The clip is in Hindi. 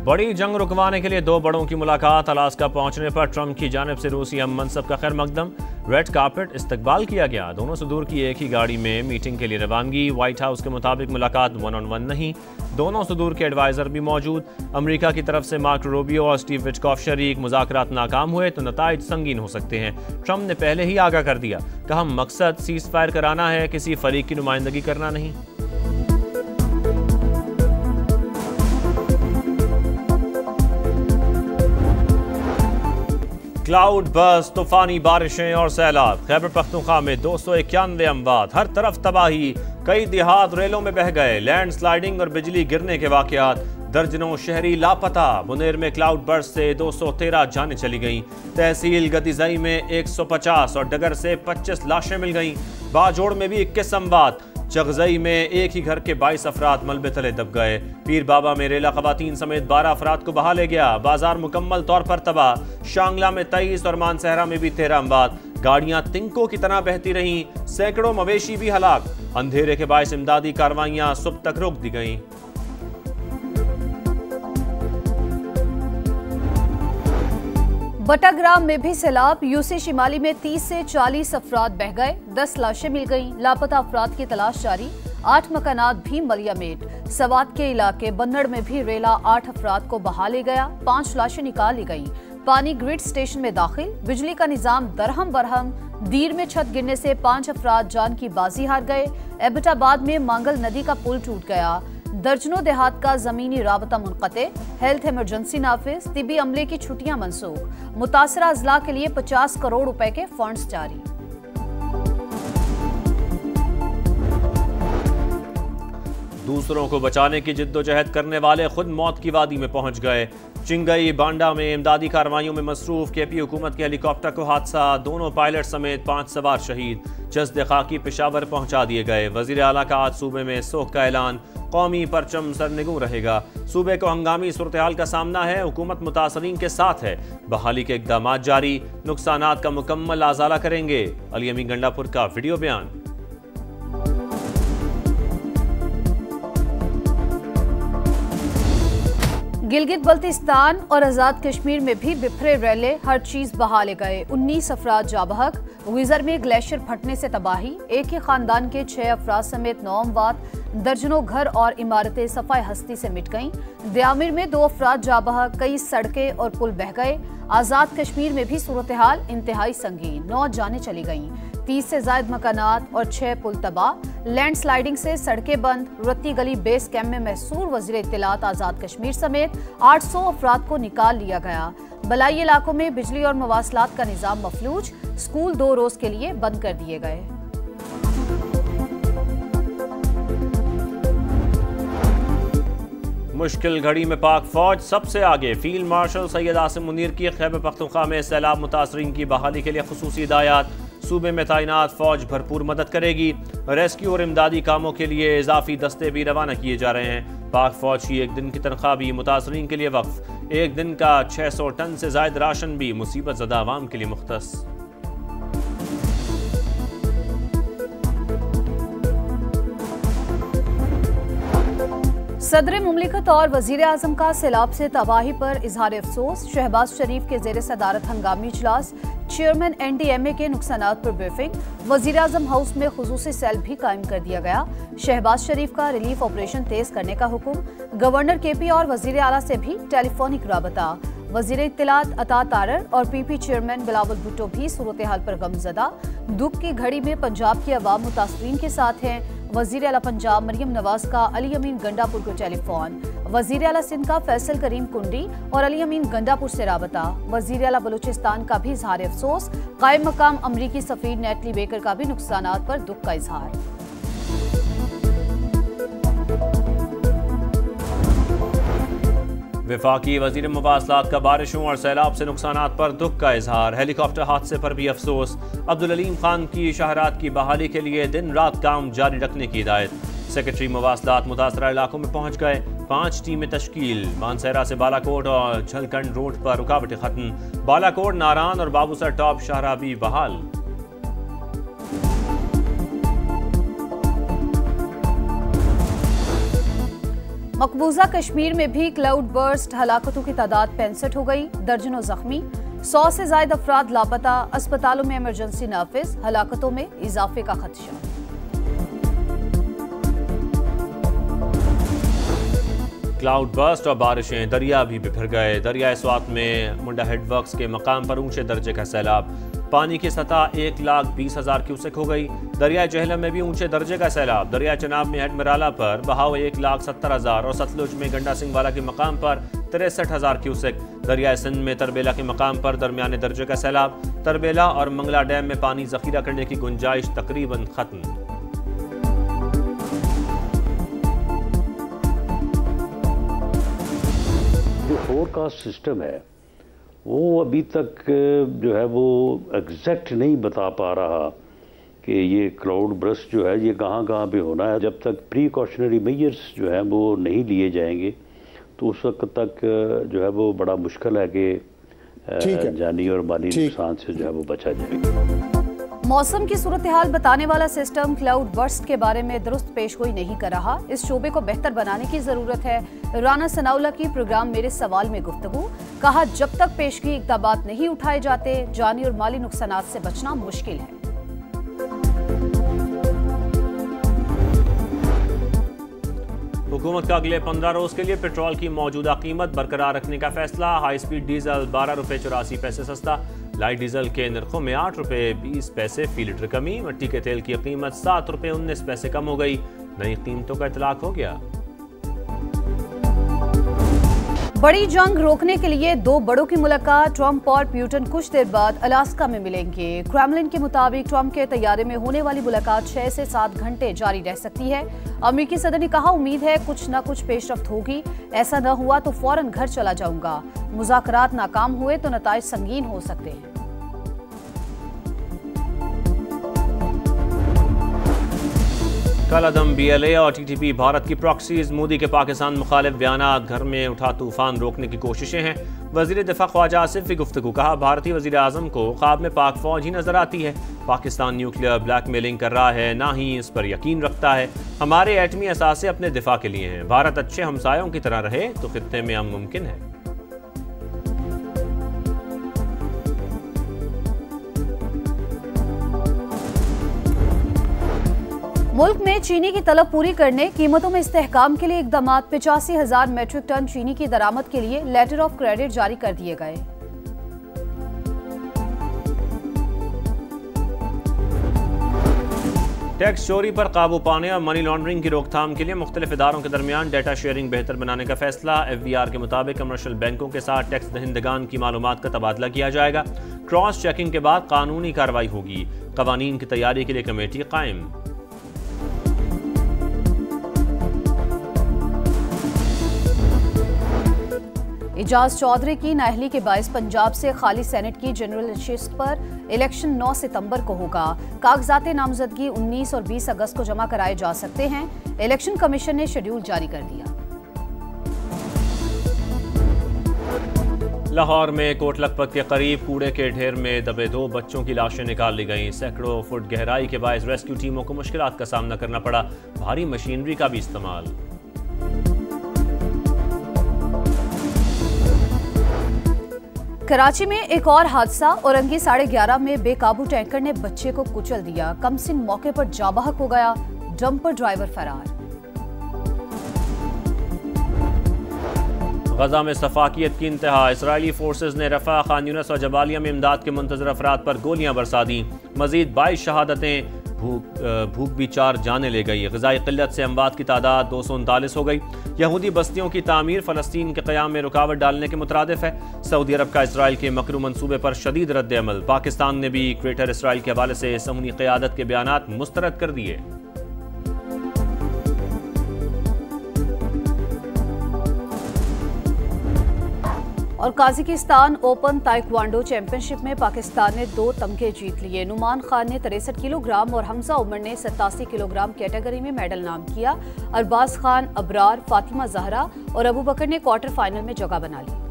बड़ी जंग रुकवाने के लिए दो बड़ों की मुलाकात। अलास्का पहुंचने पर ट्रंप की जानिब से रूसी हम मनसब का खैर मकदम, रेड कार्पेट इस्तकबाल किया गया। दोनों सदूर की एक ही गाड़ी में मीटिंग के लिए रवानगी। व्हाइट हाउस के मुताबिक मुलाकात 1-on-1 नहीं, दोनों सदूर के एडवाइजर भी मौजूद। अमेरिका की तरफ से मार्को रूबियो और स्टीव विटकॉफ शरीक। मुज़ाकरात नाकाम हुए तो नताइज संगीन हो सकते हैं। ट्रंप ने पहले ही आगाह कर दिया, कहा मकसद सीज फायर कराना है, किसी फरीक की नुमाइंदगी करना नहीं। क्लाउड बर्स्ट, तूफानी बारिशें और सैलाब। खैबर पख्तूनख्वा में 291 अमवात, हर तरफ तबाही। कई देहात रेलों में बह गए। लैंड स्लाइडिंग और बिजली गिरने के वाकयात। दर्जनों शहरी लापता। बुनेर में क्लाउड बर्स्ट से 213 जानें चली गईं। तहसील गदीजई में 150 और डगर से 25 लाशें मिल गईं। बाजोड़ में भी 21 अमवात। चगजई में एक ही घर के 22 अफराद मलबे तले दब गए। पीर बाबा में रेला खवातीन समेत 12 अफराद को बहा ले गया। बाजार मुकम्मल तौर पर तबाह। शांगला में 23 और मानसहरा में भी 13 अमवात। गाड़ियां तिंकों की तरह बहती रहीं। सैकड़ों मवेशी भी हलाक। अंधेरे के बायस इमदादी कार्रवाइयां सुबह तक रोक दी गईं। बटाग्राम में भी सैलाब। यूसी शिमाली में 30 से 40 अफराद बह गए। 10 लाशें मिल गईं। लापता अफराद की तलाश जारी। 8 मकानात भी मलियामेट। सवात के इलाके बन्नड़ में भी रेला 8 अफराद को बहा ले गया। 5 लाशें निकाल ली गईं। पानी ग्रिड स्टेशन में दाखिल। बिजली का निजाम दरहम बरहम। दीर में छत गिरने से 5 अफराद जान की बाजी हार गए। एबटाबाद में मांगल नदी का पुल टूट गया। दर्जनों देहात का जमीनी राबता मुनक़ते। हेल्थ इमरजेंसी नाफिज। तिबी अमले की छुट्टियां मनसूख। मुतासरा अजला के लिए 50 करोड़ रुपए के फंड्स जारी। दूसरों को बचाने की जिद्दोजहद करने वाले खुद मौत की वादी में पहुंच गए। चिंगई बांडा में इमदादी कार्रवाइयों में मसरूफ केपी हुकूमत के हेलीकॉप्टर को हादसा। दोनों पायलट समेत 5 सवार शहीद। जस्द खाकी पेशावर पहुंचा दिए गए। वजीर आला का आज सूबे में सोख का ऐलान। कौमी परचम सरनिगू रहेगा। सूबे को हंगामी सूरत हाल का सामना है। हुकूमत मुतासरीन के साथ है। बहाली के इक़दामात जारी। नुकसानात का मुकम्मल आज़ाला करेंगे। अली अमीन गंडापुर का वीडियो बयान। गिलगित बल्तिस्तान और आज़ाद कश्मीर में भी बिफरे रैले। हर चीज बहाले गए। 19 अफराद जाबहक। विजर में ग्लेशियर फटने से तबाही। एक ही खानदान के 6 अफराद समेत 9 अमवात। दर्जनों घर और इमारतें सफाई हस्ती से मिट गईं। दयामिर में 2 अफराद जाबहक। कई सड़कें और पुल बह गए। आज़ाद कश्मीर में भी सूरत हाल इंतहाई संगीन। 9 जानें चली गईं। 30 से ज्यादा मकानात और 6 पुल तबाह। लैंड स्लाइडिंग से सड़कें बंद। रत्ती गली बेस कैंप में महसूर वजीर इत्तलात आज़ाद कश्मीर समेत 800 अफराद को निकाल लिया गया। बलाई इलाकों में बिजली और मवासलात का निजाम मफलूज। स्कूल 2 रोज के लिए बंद कर दिए गए। मुश्किल घड़ी में पाक फौज सबसे आगे। फील्ड मार्शल सैयद आसिम मुनीर की खैबर पख्तूनख्वा में सैलाब मुतासरीन की बहाली के लिए खुसूसी हिदायत। सूबे में तैनात फौज भरपूर मदद करेगी। रेस्क्यू और इमदादी कामों के लिए इजाफी दस्ते भी रवाना किए जा रहे हैं। पाक फौज की एक दिन की तनख्वाह भी मुतासरीन के लिए वक्फ। एक दिन का 600 टन से ज्यादा राशन भी मुसीबत ज़दा आवाम के लिए मुख्तस। सदर मुमलिकत और वजीर आजम का सैलाब से तबाही पर इजहार अफसोस। शहबाज शरीफ के जेर सदारत हंगामी इजलास। चेयरमैन NDMA के नुकसानात पर ब्रीफिंग। वजीर आजम हाउस में खुसूसी सेल भी कायम कर दिया गया। शहबाज शरीफ का रिलीफ ऑपरेशन तेज करने का हुक्म। गवर्नर KP और वजीर आला से भी टेलीफोनिक राबता। वजीर इत्तलात अता तारर और PP चेयरमैन बिलावल भुट्टो भी सूरत हाल पर गमजदा। दुख की घड़ी में पंजाब की अवाम मुतासरीन के साथ हैं। वजीर आला पंजाब मरियम नवाज का अली अमीन गंडापुर को टेलीफोन। वजीर आला सिंध का फैसल करीम कुंडी और अली अमीन गंडापुर से राबता। वजीर आला बलूचिस्तान का भी इजहार अफसोस। कायम मकाम अमरीकी सफीर नेटली बेकर का भी नुकसानात पर दुख का इजहार। वफाकी वजीर मुवासलात का बारिशों और सैलाब से नुकसानात पर दुख का इजहार। हेलीकॉप्टर हादसे पर भी अफसोस। अब्दुल अलीम खान की शहरात की बहाली के लिए दिन रात काम जारी रखने की हिदायत। सेक्रेटरी मुवासलात मुतासरा इलाकों में पहुंच गए। 5 टीमें तश्कील। मानसहरा से बालाकोट और झलकंड रोड पर रुकावटें खत्म। बालाकोट, नारान और बाबूसर टॉप शाहराह भी बहाल। मकबूजा कश्मीर में भी क्लाउड बर्स्ट, हलाकतों की तादाद 65 हो गई, दर्जनों जख्मी, 100 से ज्यादा अफराद लापता, अस्पतालों में इमरजेंसी नाफिज, हलाकतों में इजाफे का खदशा। क्लाउड बर्स्ट और बारिशें, दरिया भी बिखर गए। दरिया स्वात में मुंडा हेड वर्क्स के मकाम पर ऊंचे दर्जे का सैलाब, पानी की सतह 1,20,000 क्यूसेक हो गई। दरिया जहलम में भी ऊंचे दर्जे का सैलाब। दरिया चनाब में हेडमराला पर बहाव 1,70,000 और सतलुज में गंडा सिंह वाला के मकाम पर 63,000 क्यूसेक। दरिया सिंध में तरबेला के मकाम पर दरमियाने दर्जे का सैलाब। तरबेला और मंगला डैम में पानी जखीरा करने की गुंजाइश तकरीबन खत्म। जो फोरकास्ट सिस्टम है वो अभी तक जो है वो एग्जैक्ट नहीं बता पा रहा कि ये क्लाउड बर्स्ट जो है ये कहाँ कहाँ पे होना है। जब तक प्रीकॉशनरी मेजर्स जो है वो नहीं लिए जाएंगे तो उस वक्त तक जो है वो बड़ा मुश्किल है कि जानी और माली नुकसान से जो है वो बचा जाए। मौसम की सूरत हाल बताने वाला सिस्टम क्लाउड बर्स्ट के बारे में दुरुस्त पेशगोई नहीं कर रहा। इस शोबे को बेहतर बनाने की जरूरत है। राना सनाउल्लाह की प्रोग्राम मेरे सवाल में गुफ्तगू, कहा जब तक पेशगी इक़दामात नहीं उठाए जाते जानी और माली नुकसानात से बचना मुश्किल है। हुकूमत का अगले 15 रोज के लिए पेट्रोल की मौजूदा कीमत बरकरार रखने का फैसला। हाई स्पीड डीजल 12 रुपये 84 पैसे सस्ता, लाइट डीजल के नरखों में 8 रुपये 20 पैसे फी लीटर कमी। मिट्टी के तेल की कीमत 7 रुपये 19 पैसे कम हो गई। नई कीमतों का इतलाक हो गया। बड़ी जंग रोकने के लिए दो बड़ों की मुलाकात। ट्रंप और प्यूटन कुछ देर बाद अलास्का में मिलेंगे। क्रेमलिन के मुताबिक ट्रंप के तैयारे में होने वाली मुलाकात 6 से 7 घंटे जारी रह सकती है। अमेरिकी सदर ने कहा उम्मीद है कुछ न कुछ पेशरफ्त होगी, ऐसा न हुआ तो फौरन घर चला जाऊंगा। मुज़ाकरात नाकाम हुए तो नताइज संगीन हो सकते हैं। कलअदम BLA और TTP भारत की प्रॉक्सीज। मोदी के पाकिस्तान मुखालिफ बयानात, घर में उठा तूफान रोकने की कोशिशें हैं। वजीर दिफा ख्वाजा आसिफ की गुफ्तगू, कहा भारतीय वजीर आजम को ख्वाब में पाक फौज ही नजर आती है। पाकिस्तान न्यूक्लियर ब्लैकमेलिंग कर रहा है, ना ही इस पर यकीन रखता है। हमारे एटमी असासे अपने दिफा के लिए हैं। भारत अच्छे हमसायों की तरह रहे तो खित्ते में अमन मुमकिन है। मुल्क में चीनी की तलब पूरी करने, कीमतों में इस्तेहकाम के लिए इक़दामात। 85,000 मेट्रिक टन चीनी की दरामद के लिए लेटर ऑफ क्रेडिट जारी कर दिए गए। टैक्स चोरी पर काबू पाने और मनी लॉन्ड्रिंग की रोकथाम के लिए मुख्तलिफ इदारों के दरमियान डेटा शेयरिंग बेहतर बनाने का फैसला। FBR के मुताबिक कमर्शियल बैंकों के साथ टैक्स दहिंदगान की मालूमात का तबादला किया जाएगा। क्रॉस चेकिंग के बाद कानूनी कार्रवाई होगी। कवानीन की तैयारी के लिए कमेटी कायम। इजाज चौधरी की नाअहली के बायस पंजाब से खाली सेनेट की जनरल नशिस्त पर इलेक्शन 9 सितंबर को होगा। कागजात नामजदगी 19 और 20 अगस्त को जमा कराए जा सकते हैं। इलेक्शन कमीशन ने शेड्यूल जारी कर दिया। लाहौर में कोट लखपत के करीब कूड़े के ढेर में दबे 2 बच्चों की लाशें निकाल ली गईं। सैकड़ों फुट गहराई के बायस रेस्क्यू टीमों को मुश्किलात का सामना करना पड़ा। भारी मशीनरी का भी इस्तेमाल। कराची में एक और हादसा। औरंगी 11:30 में बेकाबू टैंकर ने बच्चे को कुचल दिया। कमसिन मौके पर जाबहक हो गया। डंपर ड्राइवर फरार। गजा में सफाकियत की इंतहा। इसराइली फोर्सेज ने रफा, खान यूनिस और जबालिया में इमदाद के मुंतजर अफराद पर गोलियां बरसा दी। मजीद 22 शहादतें। भूख भी 4 जाने ले गई। ग़िज़ाई क़िल्लत से अमवात की तादाद 239 हो गई। यहूदी बस्तियों की तामीर फ़लस्तीन के क़याम में रुकावट डालने के मुतरादिफ है। सऊदी अरब का इसराइल के मकरू मंसूबे पर शदीद रद्द अमल। पाकिस्तान ने भी ग्रेटर इसराइल के हवाले से सहूनी क़यादत के बयानात मुस्तरद कर दिए। और काज़ाकिस्तान ओपन ताइक्वांडो चैंपियनशिप में पाकिस्तान ने 2 तमगे जीत लिए। नुमान खान ने 63 किलोग्राम और हमजा उमर ने 87 किलोग्राम कैटेगरी में मेडल नाम किया। अरबाज खान, अबरार, फातिमा जहरा और अबू बकर ने क्वार्टर फाइनल में जगह बना ली।